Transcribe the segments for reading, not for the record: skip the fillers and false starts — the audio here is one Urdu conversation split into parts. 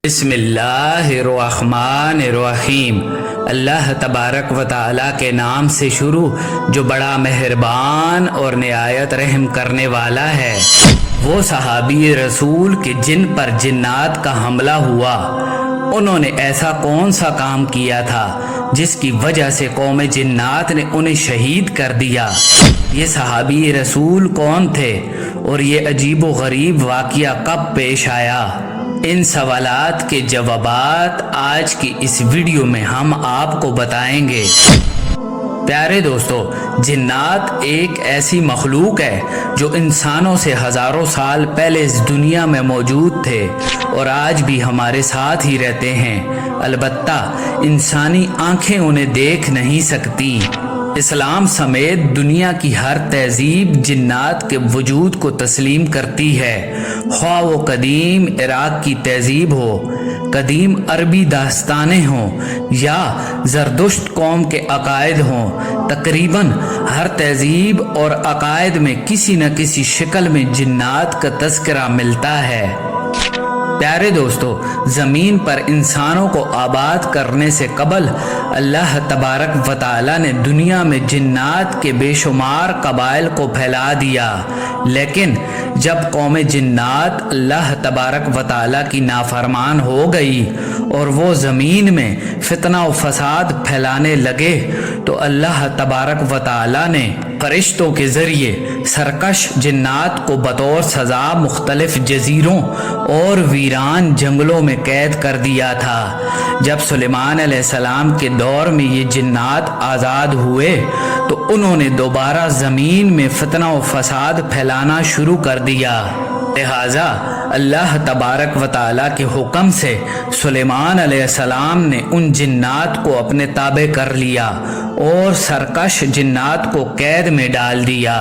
بسم اللہ الرحمن الرحیم۔ اللہ تبارک و تعالیٰ کے نام سے شروع جو بڑا مہربان اور نہایت رحم کرنے والا ہے۔ وہ صحابی رسول کے جن پر جنات کا حملہ ہوا، انہوں نے ایسا کون سا کام کیا تھا جس کی وجہ سے قوم جنات نے انہیں شہید کر دیا؟ یہ صحابی رسول کون تھے اور یہ عجیب و غریب واقعہ کب پیش آیا؟ ان سوالات کے جوابات آج کی اس ویڈیو میں ہم آپ کو بتائیں گے۔ پیارے دوستو، جنات ایک ایسی مخلوق ہے جو انسانوں سے ہزاروں سال پہلے اس دنیا میں موجود تھے اور آج بھی ہمارے ساتھ ہی رہتے ہیں، البتہ انسانی آنکھیں انہیں دیکھ نہیں سکتی۔ اسلام سمیت دنیا کی ہر تہذیب جنات کے وجود کو تسلیم کرتی ہے، خواہ وہ قدیم عراق کی تہذیب ہو، قدیم عربی داستانیں ہوں یا زردشت قوم کے عقائد ہوں۔ تقریباً ہر تہذیب اور عقائد میں کسی نہ کسی شکل میں جنات کا تذکرہ ملتا ہے۔ پیارے دوستو، زمین پر انسانوں کو آباد کرنے سے قبل اللہ تبارک و تعالیٰ نے دنیا میں جنات کے بے شمار قبائل کو پھیلا دیا، لیکن جب قوم جنات اللہ تبارک و تعالیٰ کی نافرمان ہو گئی اور وہ زمین میں فتنہ و فساد پھیلانے لگے تو اللہ تبارک و تعالیٰ نے فرشتوں کے ذریعے سرکش جنات کو بطور سزا مختلف جزیروں اور ویران جنگلوں میں قید کر دیا تھا۔ جب سلیمان علیہ السلام کے دور میں یہ جنات آزاد ہوئے تو انہوں نے دوبارہ زمین میں فتنہ و فساد پھیلانا شروع کر دیا۔ لہٰذا اللہ تبارک و تعالیٰ کے حکم سے سلیمان علیہ السلام نے ان جنات کو اپنے تابع کر لیا اور سرکش جنات کو قید میں ڈال دیا۔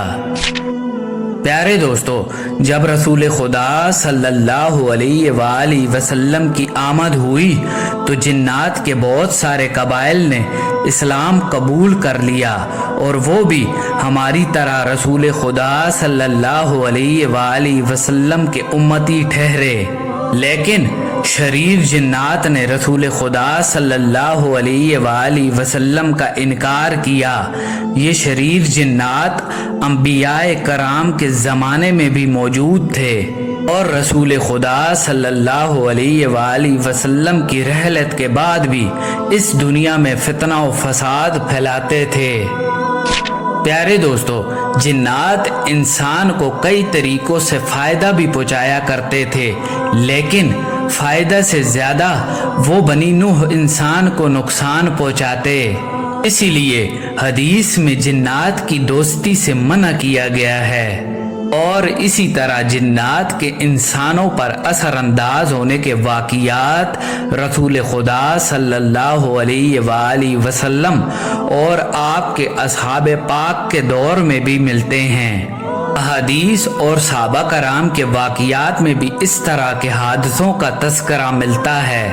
پیارے دوستو، جب رسول خدا صلی اللہ علیہ وآلہ وسلم کی آمد ہوئی تو جنات کے بہت سارے قبائل نے اسلام قبول کر لیا اور وہ بھی ہماری طرح رسول خدا صلی اللہ علیہ وآلہ وسلم کے امتی ٹھہرے، لیکن شریر جنات نے رسول خدا صلی اللہ علیہ وآلہ وسلم کا انکار کیا۔ یہ شریر جنات انبیاء کرام کے زمانے میں بھی موجود تھے اور رسول خدا صلی اللہ علیہ وآلہ وسلم کی رحلت کے بعد بھی اس دنیا میں فتنہ و فساد پھیلاتے تھے۔ پیارے دوستو، جنات انسان کو کئی طریقوں سے فائدہ بھی پہنچایا کرتے تھے، لیکن فائدہ سے زیادہ وہ بنی نوح انسان کو نقصان پہنچاتے۔ اسی لیے حدیث میں جنات کی دوستی سے منع کیا گیا ہے، اور اسی طرح جنات کے انسانوں پر اثر انداز ہونے کے واقعات رسول خدا صلی اللہ علیہ وآلہ وسلم اور آپ کے اصحاب پاک کے دور میں بھی ملتے ہیں۔ احادیث اور صحابہ کرام کے واقعات میں بھی اس طرح کے حادثوں کا تذکرہ ملتا ہے،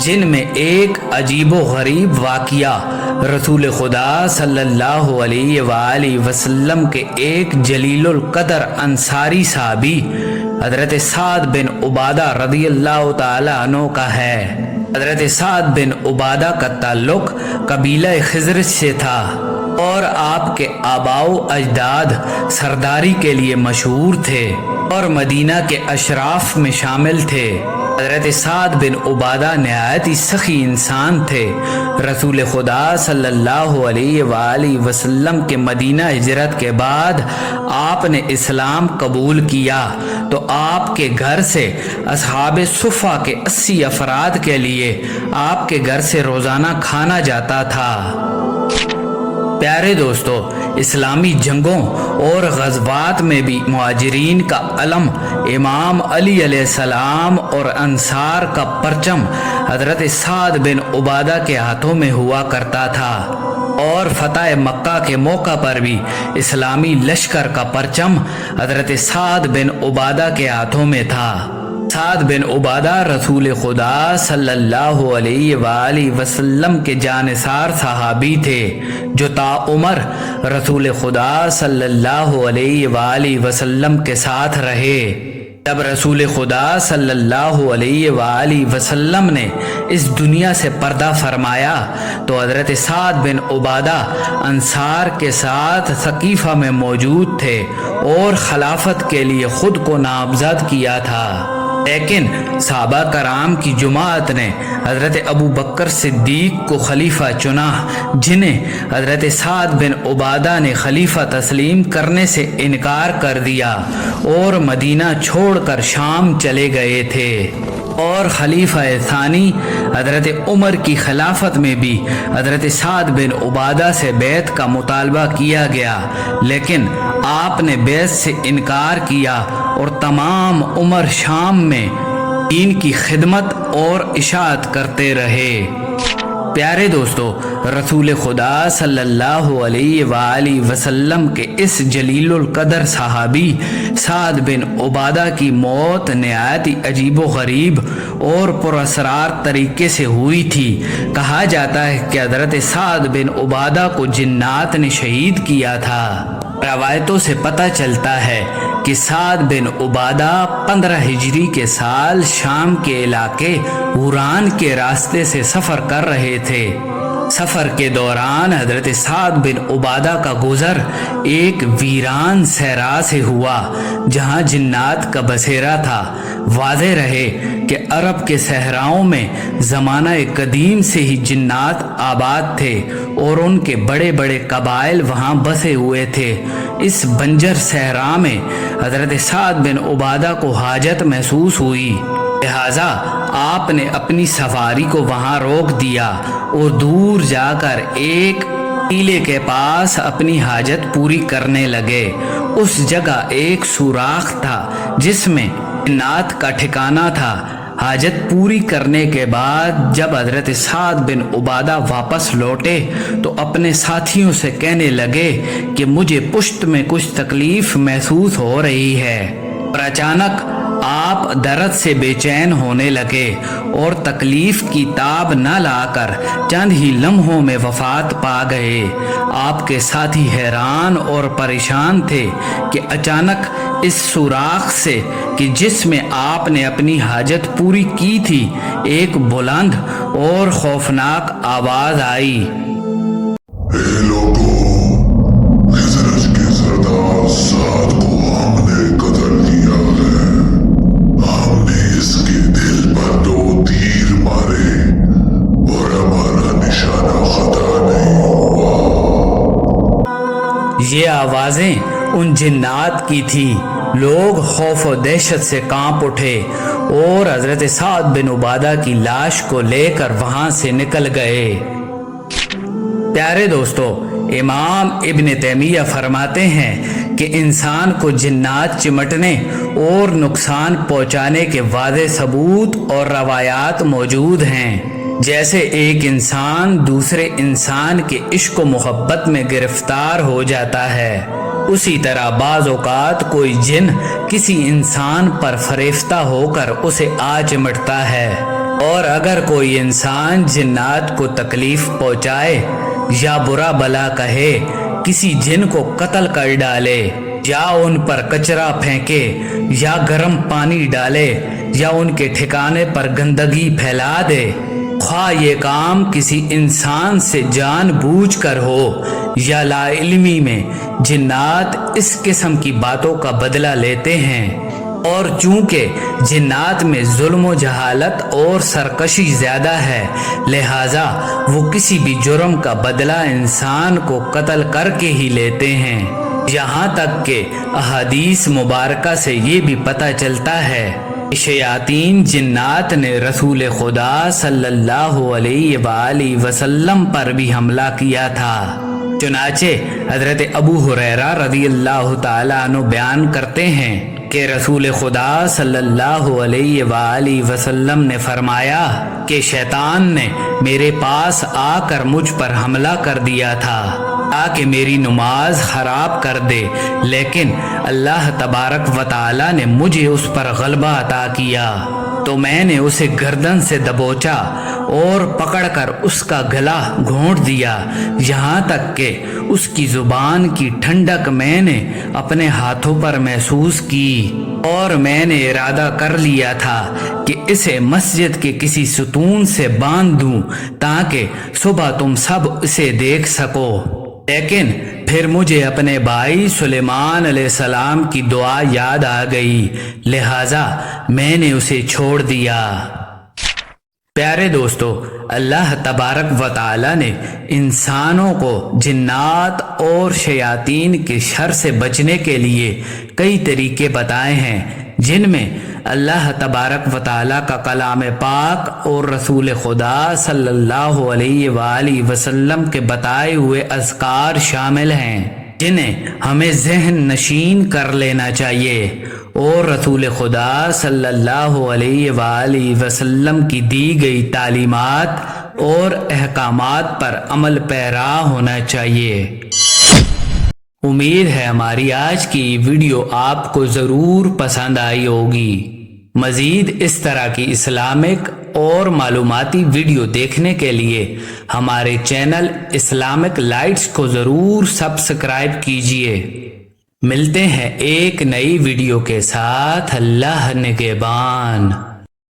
جن میں ایک عجیب و غریب واقعہ رسول خدا صلی اللہ علیہ وآلہ وسلم کے ایک جلیل القدر انصاری صحابی حضرت سعد بن عبادہ رضی اللہ تعالی عنہ کا ہے۔ حضرت سعد بن عبادہ کا تعلق قبیلہ خزرج سے تھا اور آپ کے آباء و اجداد سرداری کے لیے مشہور تھے اور مدینہ کے اشراف میں شامل تھے۔ حضرت سعد بن عبادہ نہایت ہی سخی انسان تھے۔ رسول خدا صلی اللہ علیہ وآلہ وسلم کے مدینہ ہجرت کے بعد آپ نے اسلام قبول کیا تو آپ کے گھر سے اصحاب صفہ کے 80 افراد کے لیے آپ کے گھر سے روزانہ کھانا جاتا تھا۔ پیارے دوستو، اسلامی جنگوں اور غزوات میں بھی مہاجرین کا علم امام علی علیہ السلام اور انصار کا پرچم حضرت سعد بن عبادہ کے ہاتھوں میں ہوا کرتا تھا، اور فتح مکہ کے موقع پر بھی اسلامی لشکر کا پرچم حضرت سعد بن عبادہ کے ہاتھوں میں تھا۔ سعد بن عبادہ رسول خدا صلی اللہ علیہ وآلہ وسلم کے جانثار صحابی تھے جو تا عمر رسول خدا صلی اللہ علیہ وآلہ وسلم کے ساتھ رہے۔ جب رسول خدا صلی اللہ علیہ وآلہ وسلم نے اس دنیا سے پردہ فرمایا تو حضرت سعد بن عبادہ انصار کے ساتھ ثقیفہ میں موجود تھے اور خلافت کے لیے خود کو نامزد کیا تھا، لیکن صحابہ کرام کی جماعت نے حضرت ابو بکر صدیق کو خلیفہ چنا، جنہیں حضرت سعد بن عبادہ نے خلیفہ تسلیم کرنے سے انکار کر دیا اور مدینہ چھوڑ کر شام چلے گئے تھے۔ اور خلیفہ ثانی حضرت عمر کی خلافت میں بھی حضرت سعد بن عبادہ سے بیعت کا مطالبہ کیا گیا، لیکن آپ نے بیعت سے انکار کیا اور تمام عمر شام میں دین کی خدمت اور اشاعت کرتے رہے۔ پیارے دوستو، رسول خدا صلی اللہ علیہ وآلہ وسلم کے اس جلیل القدر صحابی سعد بن عبادہ کی موت نہایت عجیب و غریب اور پراسرار طریقے سے ہوئی تھی۔ کہا جاتا ہے کہ حضرت سعد بن عبادہ کو جنات نے شہید کیا تھا۔ روایتوں سے پتہ چلتا ہے کہ سعد بن عبادہ 15 ہجری کے سال شام کے علاقے حوران کے راستے سے سفر کر رہے تھے۔ سفر کے دوران حضرت سعد بن عبادہ کا گزر ایک ویران صحرا سے ہوا جہاں جنات کا بسیرا تھا۔ واضح رہے کہ عرب کے صحراؤں میں زمانہ قدیم سے ہی جنات آباد تھے اور ان کے بڑے بڑے قبائل وہاں بسے ہوئے تھے۔ اس بنجر صحرا میں حضرت سعد بن عبادہ کو حاجت محسوس ہوئی، لہٰذا آپ نے اپنی سواری کو وہاں روک دیا اور دور جا کر ایک ٹیلے کے پاس اپنی حاجت پوری کرنے لگے۔ اس جگہ ایک سوراخ تھا جس میں جنات کا ٹھکانہ تھا۔ حاجت پوری کرنے کے بعد جب حضرت سعد بن عبادہ واپس لوٹے تو اپنے ساتھیوں سے کہنے لگے کہ مجھے پشت میں کچھ تکلیف محسوس ہو رہی ہے، اور اچانک آپ درد سے بے چین ہونے لگے اور تکلیف کی تاب نہ لا کر چند ہی لمحوں میں وفات پا گئے۔ آپ کے ساتھی حیران اور پریشان تھے کہ اچانک اس سوراخ سے کہ جس میں آپ نے اپنی حاجت پوری کی تھی ایک بلند اور خوفناک آواز آئی، اے لوگو، خضرت کے سردار سعد کو ہم نے قتل کیا ہے۔ ہم نے اس کے دل پر 2 تیر مارے اور ہمارا نشانہ خطا نہیں ہوا۔ یہ آوازیں ان جنات کی تھی۔ لوگ خوف و دہشت سے کانپ اٹھے اور حضرت سعد بن عبادہ کی لاش کو لے کر وہاں سے نکل گئے۔ پیارے دوستو، امام ابن تیمیہ فرماتے ہیں کہ انسان کو جنات چمٹنے اور نقصان پہنچانے کے واضح ثبوت اور روایات موجود ہیں۔ جیسے ایک انسان دوسرے انسان کے عشق و محبت میں گرفتار ہو جاتا ہے، اسی طرح بعض اوقات کوئی جن کسی انسان پر فریفتہ ہو کر اسے آ چمٹتا ہے، اور اگر کوئی انسان جنات کو تکلیف پہنچائے یا برا بلا کہے، کسی جن کو قتل کر ڈالے یا ان پر کچرا پھینکے یا گرم پانی ڈالے یا ان کے ٹھکانے پر گندگی پھیلا دے، خواہ یہ کام کسی انسان سے جان بوجھ کر ہو یا لا علمی میں، جنات اس قسم کی باتوں کا بدلہ لیتے ہیں۔ اور چونکہ جنات میں ظلم و جہالت اور سرکشی زیادہ ہے، لہٰذا وہ کسی بھی جرم کا بدلہ انسان کو قتل کر کے ہی لیتے ہیں۔ یہاں تک کہ احادیث مبارکہ سے یہ بھی پتہ چلتا ہے شیاطین جنات نے رسول خدا صلی اللہ علیہ وآلہ وسلم پر بھی حملہ کیا تھا۔ چنانچہ حضرت ابو ہریرہ رضی اللہ تعالیٰ عنہ بیان کرتے ہیں کہ رسول خدا صلی اللہ علیہ وآلہ وسلم نے فرمایا کہ شیطان نے میرے پاس آ کر مجھ پر حملہ کر دیا تھا تاکہ میری نماز خراب کر دے، لیکن اللہ تبارک و تعالی نے مجھے اس پر غلبہ عطا کیا۔ تو میں نے اسے گردن سے دبوچا اور پکڑ کر اس کا گلا گھونٹ دیا، یہاں تک کہ اس کی زبان کی ٹھنڈک میں نے اپنے ہاتھوں پر محسوس کی، اور میں نے ارادہ کر لیا تھا کہ اسے مسجد کے کسی ستون سے باندھ دوں تاکہ صبح تم سب اسے دیکھ سکو۔ لیکن پھر مجھے اپنے بھائی سلیمان علیہ السلام کی دعا یاد آ گئی، لہٰذا میں نے اسے چھوڑ دیا۔ پیارے دوستو، اللہ تبارک و تعالی نے انسانوں کو جنات اور شیاطین کے شر سے بچنے کے لیے کئی طریقے بتائے ہیں، جن میں اللہ تبارک و تعالی کا کلام پاک اور رسول خدا صلی اللہ علیہ وآلہ وسلم کے بتائے ہوئے اذکار شامل ہیں، جنہیں ہمیں ذہن نشین کر لینا چاہیے اور رسول خدا صلی اللہ علیہ وآلہ وسلم کی دی گئی تعلیمات اور احکامات پر عمل پیرا ہونا چاہیے۔ امید ہے ہماری آج کی ویڈیو آپ کو ضرور پسند آئی ہوگی۔ مزید اس طرح کی اسلامک اور معلوماتی ویڈیو دیکھنے کے لیے ہمارے چینل اسلامک لائٹس کو ضرور سبسکرائب کیجیے۔ ملتے ہیں ایک نئی ویڈیو کے ساتھ۔ اللہ نگہبان۔